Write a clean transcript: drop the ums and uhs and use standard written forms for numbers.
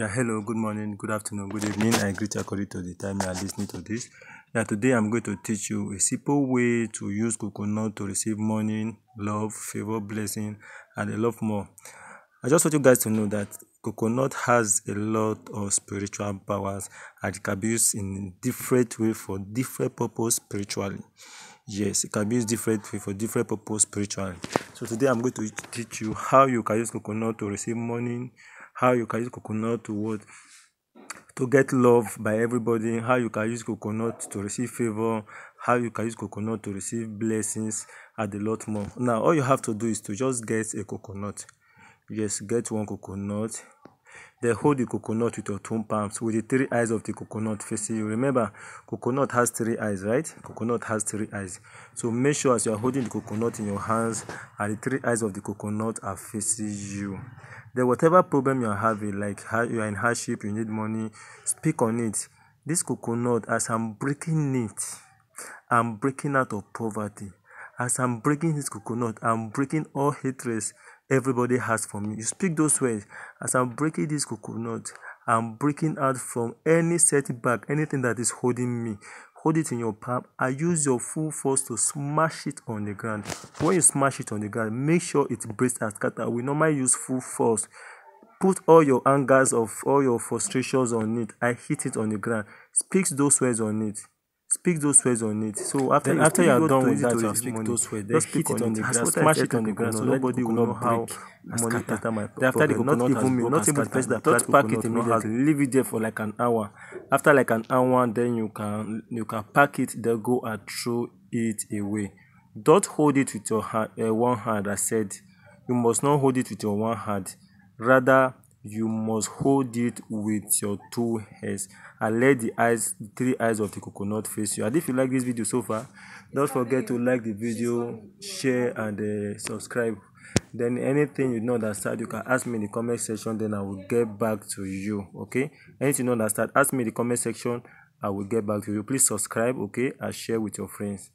Yeah, hello, good morning, good afternoon, good evening. I greet you according to the time you are listening to this. Yeah, today I'm going to teach you a simple way to use coconut to receive money, love, favor, blessing, and a lot more. I just want you guys to know that coconut has a lot of spiritual powers and it can be used in different way for different purpose spiritually. Yes, it can be used different way for different purpose spiritually. So today I'm going to teach you how you can use coconut to receive money, how you can use coconut to what? To get love by everybody, how you can use coconut to receive favor, how you can use coconut to receive blessings, and a lot more. Now, all you have to do is to just get a coconut. Yes, get one coconut. Then hold the coconut with your two palms with the three eyes of the coconut facing you. Remember, coconut has three eyes, right? Coconut has three eyes. So make sure as you are holding the coconut in your hands and the three eyes of the coconut are facing you. Then whatever problem you are having, like you are in hardship, you need money, speak on it. This coconut, as I'm breaking it, I'm breaking out of poverty. As I'm breaking this coconut, I'm breaking all hatred everybody has for me. You speak those words. As I'm breaking this coconut, I'm breaking out from any setback, anything that is holding me. Hold it in your palm and use your full force to smash it on the ground. When you smash it on the ground, make sure it breaks and scatter. We normally use full force. Put all your angers of all your frustrations on it. I hit it on the ground. Speak those words on it. Speak those words on it. So after you are done with that, you speak those words. Then hit it on the ground, smash it on the ground, so nobody will know how money enter my pocket. After the coconut not even me, not even the person that don't pack it immediately. Leave it there for like an hour. After like an hour, then you can pack it. Then go and throw it away. Don't hold it with your hand, one hand. I said you must not hold it with your one hand. Rather, you must hold it with your two hands and let the three eyes of the coconut face you. And if you like this video so far, don't forget to like the video, share, and subscribe. Then anything you don't understand, you can ask me in the comment section, then I will get back to you. Okay, anything you don't understand, ask me in the comment section, I will get back to you. Please subscribe, okay, and share with your friends.